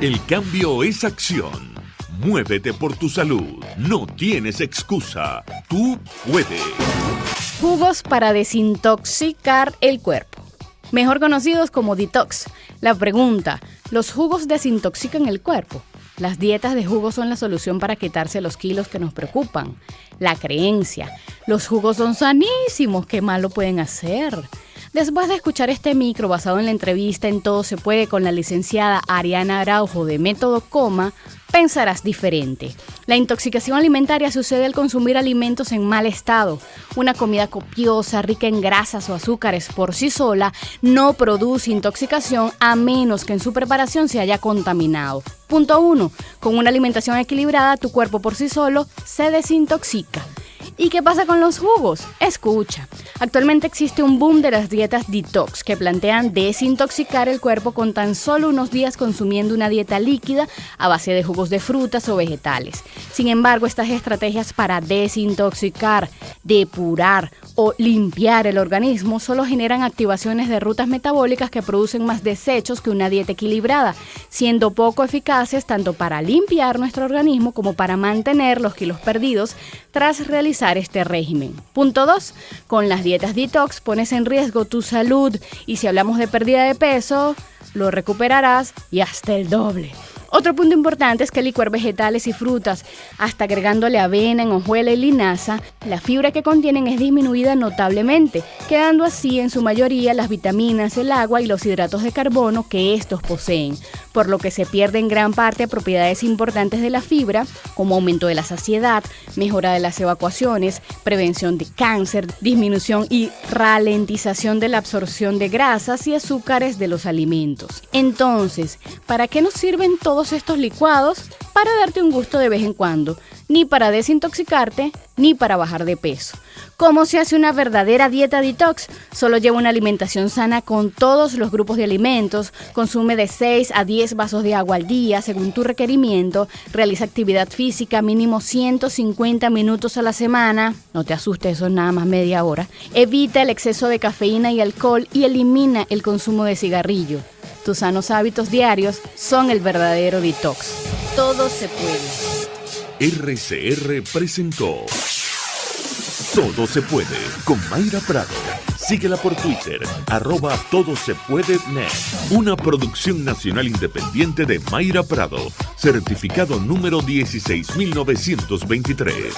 L: El cambio es acción. Muévete por tu salud. No tienes excusa. Tú puedes.
M: Jugos para desintoxicar el cuerpo, mejor conocidos como detox. La pregunta: ¿los jugos desintoxican el cuerpo? Las dietas de jugos son la solución para quitarse los kilos que nos preocupan. La creencia: los jugos son sanísimos, ¿qué malo pueden hacer? Después de escuchar este micro basado en la entrevista en Todo se puede con la licenciada Ariana Araujo de Método Coma, pensarás diferente. La intoxicación alimentaria sucede al consumir alimentos en mal estado. Una comida copiosa, rica en grasas o azúcares por sí sola no produce intoxicación a menos que en su preparación se haya contaminado. Punto 1. Con una alimentación equilibrada, tu cuerpo por sí solo se desintoxica. ¿Y qué pasa con los jugos? Escucha, actualmente existe un boom de las dietas detox que plantean desintoxicar el cuerpo con tan solo unos días consumiendo una dieta líquida a base de jugos de frutas o vegetales. Sin embargo, estas estrategias para desintoxicar, depurar o limpiar el organismo solo generan activaciones de rutas metabólicas que producen más desechos que una dieta equilibrada, siendo poco eficaces tanto para limpiar nuestro organismo como para mantener los kilos perdidos tras realizar este régimen. Punto 2. Con las dietas detox pones en riesgo tu salud y si hablamos de pérdida de peso, lo recuperarás y hasta el doble. Otro punto importante es que licuar vegetales y frutas, hasta agregándole avena, hojuela y linaza, la fibra que contienen es disminuida notablemente, quedando así en su mayoría las vitaminas, el agua y los hidratos de carbono que estos poseen, por lo que se pierden gran parte propiedades importantes de la fibra, como aumento de la saciedad, mejora de las evacuaciones, prevención de cáncer, disminución y ralentización de la absorción de grasas y azúcares de los alimentos. Entonces, ¿para qué nos sirven todos estos licuados? Para darte un gusto de vez en cuando, ni para desintoxicarte, ni para bajar de peso. ¿Cómo se hace una verdadera dieta detox? Solo lleva una alimentación sana con todos los grupos de alimentos, consume de 6 a 10 vasos de agua al día según tu requerimiento, realiza actividad física mínimo 150 minutos a la semana, no te asustes, eso es nada más media hora, evita el exceso de cafeína y alcohol y elimina el consumo de cigarrillo. Tus sanos hábitos diarios son el verdadero detox. Todo se puede.
L: RCR presentó Todo se puede con Mayra Prado. Síguela por Twitter, @todosepuedenet. Una producción nacional independiente de Mayra Prado, certificado número 16923.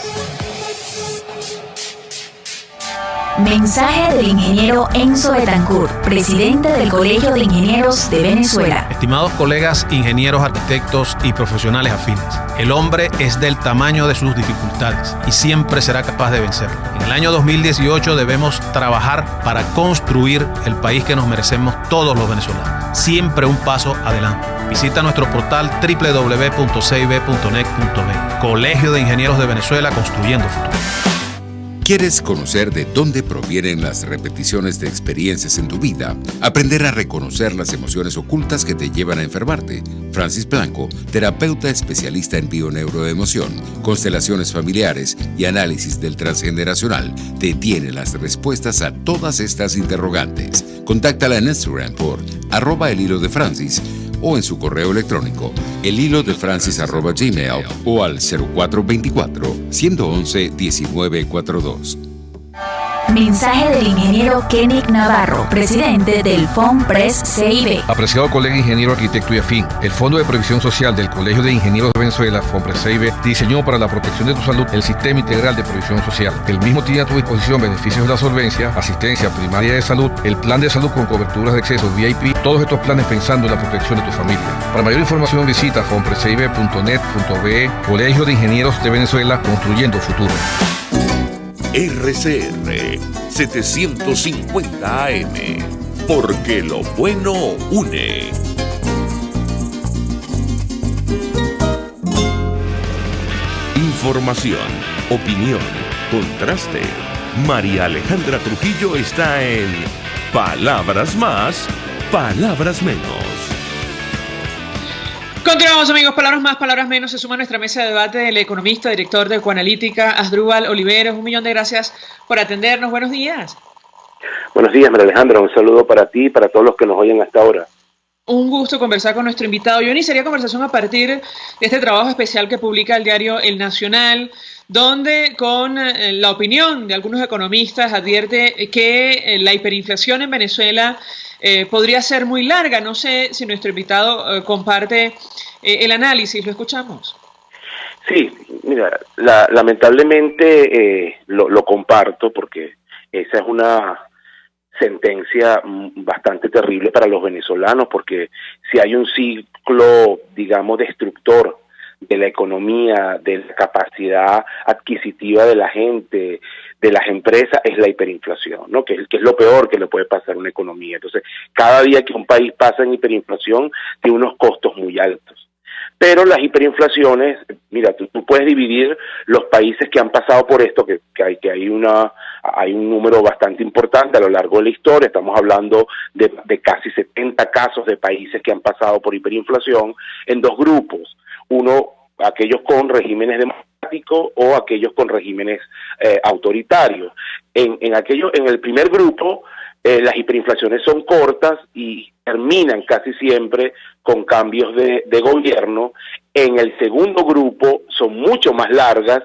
G: Mensaje del ingeniero Enzo Betancourt, presidente del Colegio de Ingenieros de Venezuela.
N: Estimados colegas, ingenieros, arquitectos y profesionales afines, el hombre es del tamaño de sus dificultades y siempre será capaz de vencerlo. En el año 2018 debemos trabajar para construir el país que nos merecemos todos los venezolanos. Siempre un paso adelante. Visita nuestro portal www.cib.net.be. Colegio de Ingenieros de Venezuela, construyendo futuro.
A: ¿Quieres conocer de dónde provienen las repeticiones de experiencias en tu vida? Aprender a reconocer las emociones ocultas que te llevan a enfermarte. Francis Blanco, terapeuta especialista en bioneuroemoción, constelaciones familiares y análisis del transgeneracional, te tiene las respuestas a todas estas interrogantes. Contáctala en Instagram por @elhilodefrancis o en su correo electrónico elhilodefrancis@gmail o al 0424-111-1942.
G: Mensaje del ingeniero Kenick Navarro, presidente del FOMPRES CIB.
O: Apreciado colega ingeniero, arquitecto y afín, el Fondo de Previsión Social del Colegio de Ingenieros de Venezuela, FOMPRES CIB, diseñó para la protección de tu salud el Sistema Integral de Previsión Social. El mismo tiene a tu disposición beneficios de la solvencia, asistencia primaria de salud, el plan de salud con coberturas de acceso VIP, todos estos planes pensando en la protección de tu familia. Para mayor información visita fomprescib.net.be, Colegio de Ingenieros de Venezuela, construyendo futuro.
L: RCR 750 AM, porque lo bueno une. Información, opinión, contraste. María Alejandra Trujillo está en Palabras Más, Palabras Menos.
C: Continuamos, amigos. Palabras más, palabras menos. Se suma a nuestra mesa de debate el economista, director de Ecoanalítica, Asdrúbal Oliveros. 1.000.000 de gracias por atendernos. Buenos días.
P: Buenos días, María Alejandra. Un saludo para ti y para todos los que nos oyen hasta ahora.
C: Un gusto conversar con nuestro invitado. Yo iniciaría conversación a partir de este trabajo especial que publica el diario El Nacional, donde con la opinión de algunos economistas advierte que la hiperinflación en Venezuela podría ser muy larga. No sé si nuestro invitado comparte el análisis. ¿Lo escuchamos?
P: Sí, mira, lamentablemente lo comparto porque esa es una sentencia bastante terrible para los venezolanos, porque si hay un ciclo, digamos, destructor de la economía, de la capacidad adquisitiva de la gente, de las empresas, es la hiperinflación, ¿no? Que es lo peor que le puede pasar a una economía. Entonces, cada día que un país pasa en hiperinflación, tiene unos costos muy altos. Pero las hiperinflaciones, mira, tú puedes dividir los países que han pasado por esto, que hay un número bastante importante a lo largo de la historia. Estamos hablando de casi 70 casos de países que han pasado por hiperinflación, en dos grupos. Uno, aquellos con regímenes democráticos o aquellos con regímenes autoritarios. En el primer grupo, las hiperinflaciones son cortas y terminan casi siempre con cambios de gobierno. En el segundo grupo son mucho más largas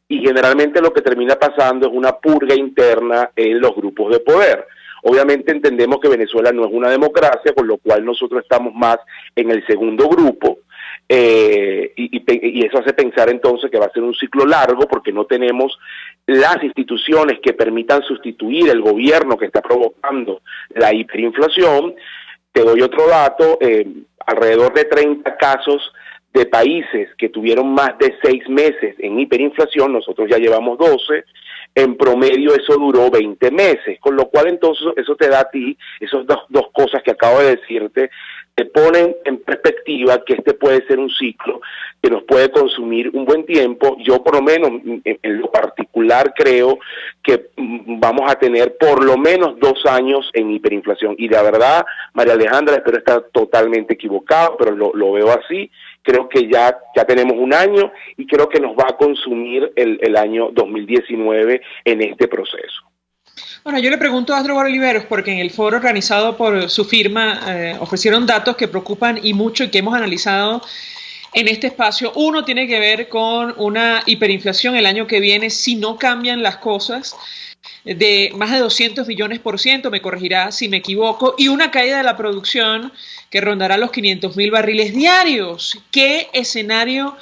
P: y generalmente lo que termina pasando es una purga interna en los grupos de poder. Obviamente entendemos que Venezuela no es una democracia, con lo cual nosotros estamos más en el segundo grupo. Y eso hace pensar entonces que va a ser un ciclo largo, porque no tenemos las instituciones que permitan sustituir el gobierno que está provocando la hiperinflación. Te doy otro dato, alrededor de 30 casos de países que tuvieron más de 6 meses en hiperinflación, nosotros ya llevamos 12, en promedio eso duró 20 meses, con lo cual entonces eso te da a ti, esas dos cosas que acabo de decirte, te ponen en perspectiva que este puede ser un ciclo que nos puede consumir un buen tiempo. Yo por lo menos en lo particular creo que vamos a tener por lo menos 2 años en hiperinflación. Y la verdad, María Alejandra, espero estar totalmente equivocado, pero lo veo así. Creo que ya tenemos un año y creo que nos va a consumir el año 2019 en este proceso.
C: Bueno, yo le pregunto a Asdrúbal Oliveros, porque en el foro organizado por su firma ofrecieron datos que preocupan y mucho y que hemos analizado en este espacio. Uno tiene que ver con una hiperinflación el año que viene si no cambian las cosas, de más de 200 billones%, me corregirá si me equivoco, y una caída de la producción que rondará los 500.000 barriles diarios. ¿Qué escenario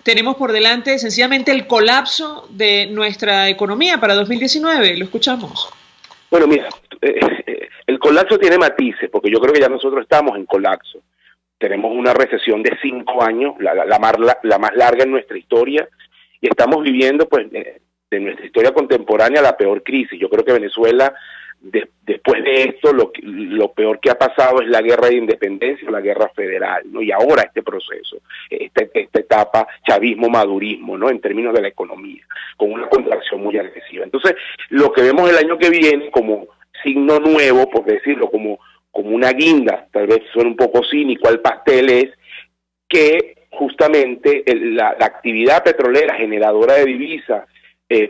C: tenemos por delante? Sencillamente el colapso de nuestra economía para 2019. Lo escuchamos.
P: Bueno, mira, el colapso tiene matices, porque yo creo que ya nosotros estamos en colapso. Tenemos una recesión de 5 años, la más larga en nuestra historia, y estamos viviendo, pues, de nuestra historia contemporánea la peor crisis. Yo creo que Venezuela después de esto lo peor que ha pasado es la guerra de independencia, la guerra federal, ¿no? Y ahora este proceso, esta etapa chavismo-madurismo, ¿no? En términos de la economía, con una contracción muy agresiva. Entonces, lo que vemos el año que viene como signo nuevo, por decirlo, como una guinda, tal vez suene un poco cínico al pastel, es que justamente la actividad petrolera generadora de divisas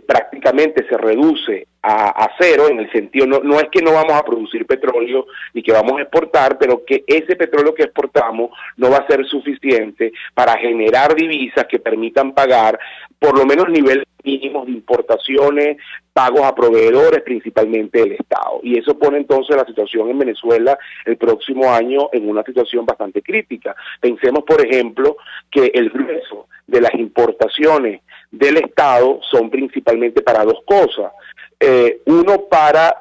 P: prácticamente se reduce a cero, en el sentido, no es que no vamos a producir petróleo ni que vamos a exportar, pero que ese petróleo que exportamos no va a ser suficiente para generar divisas que permitan pagar por lo menos niveles mínimos de importaciones, pagos a proveedores, principalmente del Estado. Y eso pone entonces la situación en Venezuela el próximo año en una situación bastante crítica. Pensemos, por ejemplo, que el grueso de las importaciones del Estado son principalmente para dos cosas. Uno, para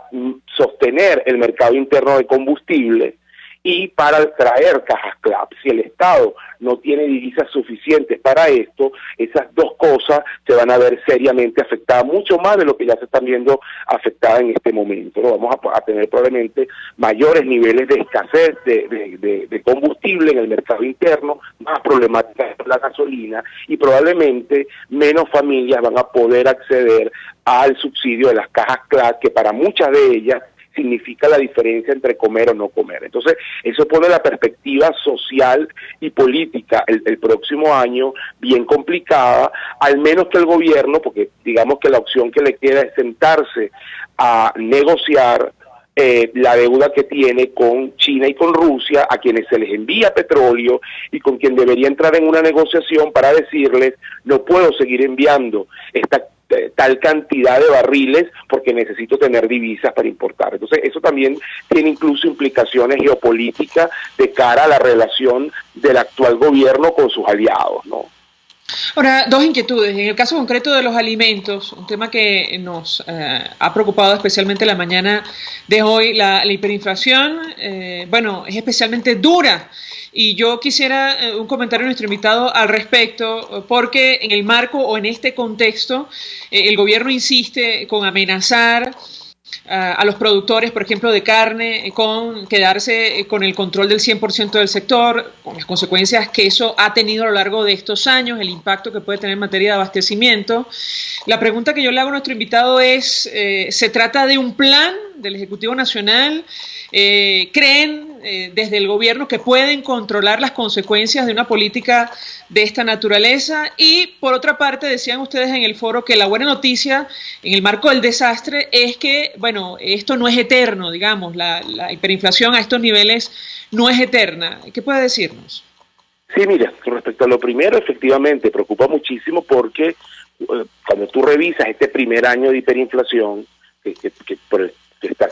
P: sostener el mercado interno de combustible y para traer cajas CLAP. Si el Estado no tiene divisas suficientes para esto, esas dos cosas se van a ver seriamente afectadas, mucho más de lo que ya se están viendo afectadas en este momento, ¿no? Vamos a tener probablemente mayores niveles de escasez de combustible en el mercado interno, más problemáticas con la gasolina, y probablemente menos familias van a poder acceder al subsidio de las cajas CLAP, que para muchas de ellas significa la diferencia entre comer o no comer. Entonces, eso pone la perspectiva social y política el próximo año bien complicada, al menos que el gobierno, porque digamos que la opción que le queda es sentarse a negociar la deuda que tiene con China y con Rusia, a quienes se les envía petróleo y con quien debería entrar en una negociación para decirles: no puedo seguir enviando esta tal cantidad de barriles porque necesito tener divisas para importar. Entonces, eso también tiene incluso implicaciones geopolíticas de cara a la relación del actual gobierno con sus aliados, ¿no?
C: Ahora, dos inquietudes. En el caso concreto de los alimentos, un tema que nos ha preocupado especialmente la mañana de hoy, la hiperinflación, es especialmente dura. Y yo quisiera un comentario de nuestro invitado al respecto, porque en el marco o en este contexto, el gobierno insiste con amenazar a los productores, por ejemplo, de carne, con quedarse con el control del 100% del sector, con las consecuencias que eso ha tenido a lo largo de estos años, el impacto que puede tener en materia de abastecimiento. La pregunta que yo le hago a nuestro invitado es, ¿se trata de un plan del Ejecutivo Nacional? ¿Creen desde el gobierno que pueden controlar las consecuencias de una política de esta naturaleza? Y por otra parte, decían ustedes en el foro que la buena noticia en el marco del desastre es que, esto no es eterno, digamos, la hiperinflación a estos niveles no es eterna. ¿Qué puede decirnos?
P: Sí, mira, con respecto a lo primero, efectivamente, preocupa muchísimo porque cuando tú revisas este primer año de hiperinflación que está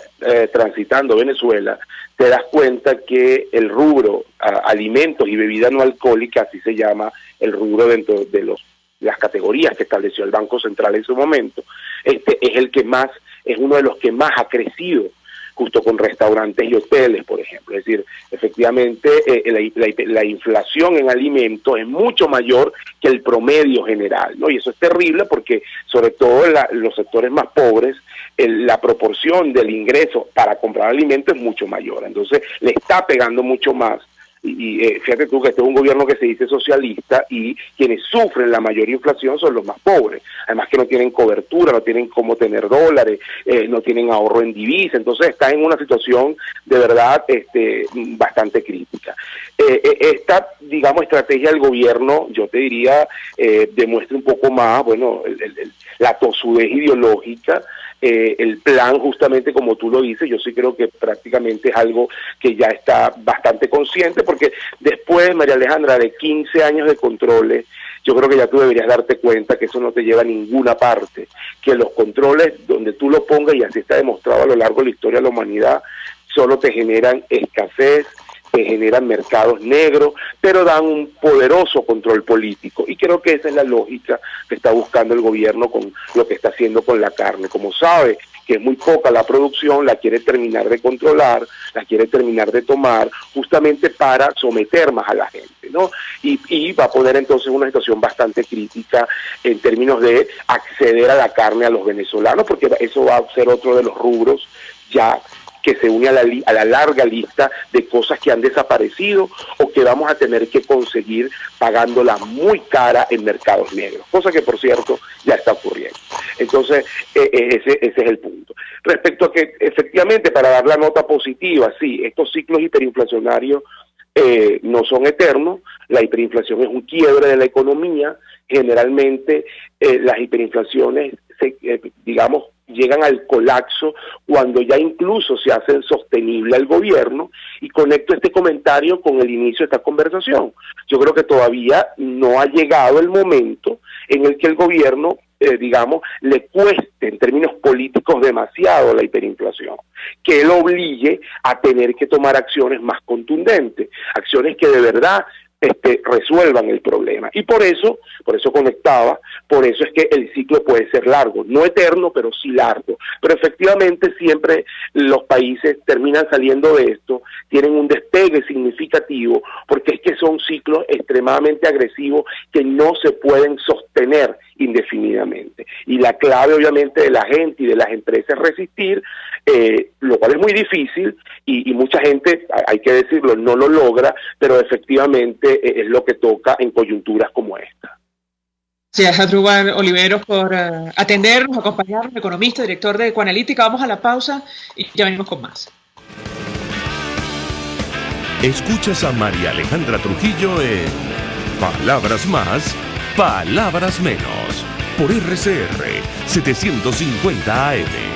P: transitando Venezuela, te das cuenta que el rubro alimentos y bebida no alcohólica, así se llama el rubro dentro de las categorías que estableció el Banco Central en su momento, este es es uno de los que más ha crecido, justo con restaurantes y hoteles, por ejemplo. Es decir, efectivamente la inflación en alimentos es mucho mayor que el promedio general, ¿no? Y eso es terrible porque, sobre todo en los sectores más pobres, la proporción del ingreso para comprar alimentos es mucho mayor. Entonces, le está pegando mucho más. Y fíjate tú que este es un gobierno que se dice socialista y quienes sufren la mayor inflación son los más pobres, además que no tienen cobertura, no tienen cómo tener dólares, no tienen ahorro en divisa, entonces está en una situación de verdad bastante crítica. Esta, digamos, estrategia del gobierno, yo te diría, demuestra un poco más, la tosudez ideológica. El plan, justamente como tú lo dices, yo sí creo que prácticamente es algo que ya está bastante consciente, porque después, María Alejandra, de 15 años de controles, yo creo que ya tú deberías darte cuenta que eso no te lleva a ninguna parte, que los controles, donde tú lo pongas, y así está demostrado a lo largo de la historia de la humanidad, solo te generan escasez, te generan mercados negros, pero dan un poderoso control político. Y creo que esa es la lógica que está buscando el gobierno con lo que está haciendo con la carne. Como sabe que es muy poca la producción, la quiere terminar de controlar, la quiere terminar de tomar, justamente para someter más a la gente, ¿no? Y va a poner entonces una situación bastante crítica en términos de acceder a la carne a los venezolanos, porque eso va a ser otro de los rubros ya que se une a la larga lista de cosas que han desaparecido o que vamos a tener que conseguir pagándola muy cara en mercados negros, cosa que por cierto ya está ocurriendo. Entonces ese es el punto. Respecto a que efectivamente, para dar la nota positiva, sí, estos ciclos hiperinflacionarios no son eternos. La hiperinflación es un quiebre de la economía. Generalmente las hiperinflaciones digamos llegan al colapso cuando ya incluso se hacen sostenible al gobierno, y conecto este comentario con el inicio de esta conversación. Yo creo que todavía no ha llegado el momento en el que el gobierno digamos, le cueste en términos políticos demasiado la hiperinflación, que él obligue a tener que tomar acciones más contundentes, acciones que de verdad resuelvan el problema. Y por eso conectaba, por eso es que el ciclo puede ser largo, no eterno, pero sí largo. Pero efectivamente siempre los países terminan saliendo de esto, tienen un despegue significativo, porque es que son ciclos extremadamente agresivos que no se pueden sostener indefinidamente. Y la clave obviamente de la gente y de las empresas es resistir, lo cual es muy difícil y mucha gente, hay que decirlo, no lo logra, pero efectivamente es lo que toca en coyunturas como esta.
C: Gracias a Asdrúbal Oliveros por atendernos, acompañarnos, economista, director de Ecoanalítica. Vamos a la pausa y ya venimos con más.
L: Escuchas a María Alejandra Trujillo en Palabras Más, Palabras Menos, por RCR 750 AM.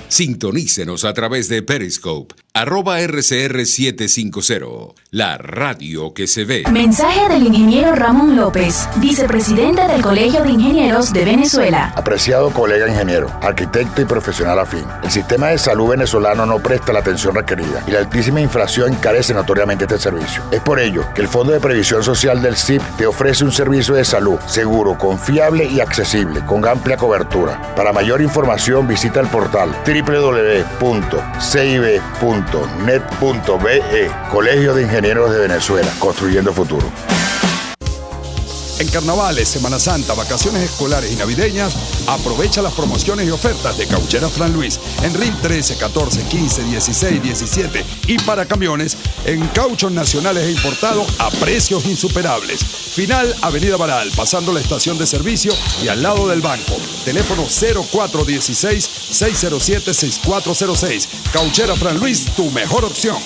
F: Sintonícenos a través de Periscope, @RCR750, la radio que se ve.
G: Mensaje del ingeniero Ramón López, vicepresidente del Colegio de Ingenieros de Venezuela.
H: Apreciado colega ingeniero, arquitecto y profesional afín, el sistema de salud venezolano no presta la atención requerida y la altísima inflación encarece notoriamente este servicio. Es por ello que el Fondo de Previsión Social del CIP te ofrece un servicio de salud seguro, confiable y accesible, con amplia cobertura. Para mayor información visita el portal www.cib.net.be. Colegio de Ingenieros de Venezuela, construyendo futuro.
I: En carnavales, Semana Santa, vacaciones escolares y navideñas, aprovecha las promociones y ofertas de Cauchera Fran Luis en RIN 13, 14, 15, 16, 17 y para camiones en cauchos nacionales e importados a precios insuperables. Final Avenida Baral, pasando la estación de servicio y al lado del banco. Teléfono 0416-607-6406. Cauchera Fran Luis, tu mejor opción.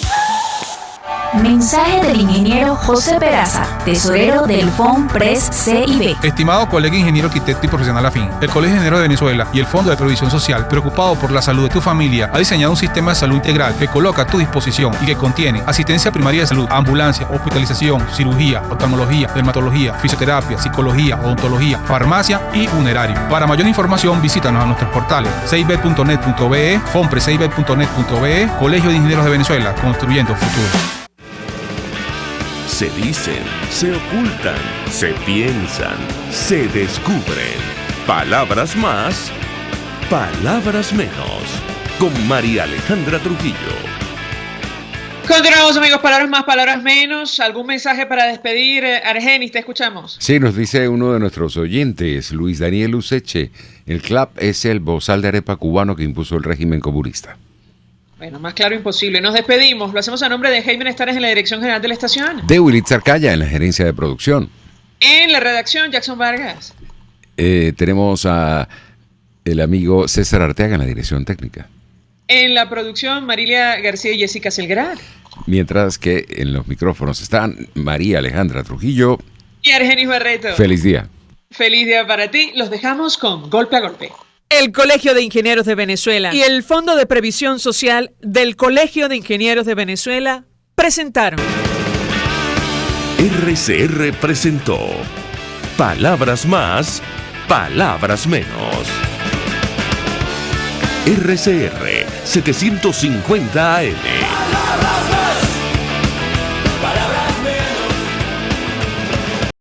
G: Mensaje del ingeniero José Peraza, tesorero del FONPRES CIB.
J: Estimado colega ingeniero, arquitecto y profesional afín, el Colegio de Ingenieros de Venezuela y el Fondo de Previsión Social, preocupado por la salud de tu familia, ha diseñado un sistema de salud integral que coloca a tu disposición y que contiene asistencia primaria de salud, ambulancia, hospitalización, cirugía, oftalmología, dermatología, fisioterapia, psicología, odontología, farmacia y funerario. Para mayor información, visítanos a nuestros portales cib.net.be, fonprescib.net.be, Colegio de Ingenieros de Venezuela, construyendo futuro.
L: Se dicen, se ocultan, se piensan, se descubren. Palabras más, palabras menos. Con María Alejandra Trujillo.
C: Continuamos, amigos. Palabras más, palabras menos. ¿Algún mensaje para despedir? Argenis, te escuchamos.
A: Sí, nos dice uno de nuestros oyentes, Luis Daniel Useche. El CLAP es el bozal de arepa cubano que impuso el régimen comunista.
C: Bueno, más claro imposible. Nos despedimos. Lo hacemos a nombre de Jaime Estares en la dirección general de la estación.
A: De Willy Arcaya en la gerencia de producción.
C: En la redacción, Jackson Vargas.
A: Tenemos a el amigo César Arteaga en la dirección técnica.
C: En la producción, Marilia García y Jessica Selgrad.
A: Mientras que en los micrófonos están María Alejandra Trujillo
C: y Argenis Barreto.
A: Feliz día.
C: Feliz día para ti. Los dejamos con Golpe a Golpe.
Q: El Colegio de Ingenieros de Venezuela y el Fondo de Previsión Social del Colegio de Ingenieros de Venezuela presentaron.
L: RCR presentó Palabras más, palabras menos. RCR 750 AM.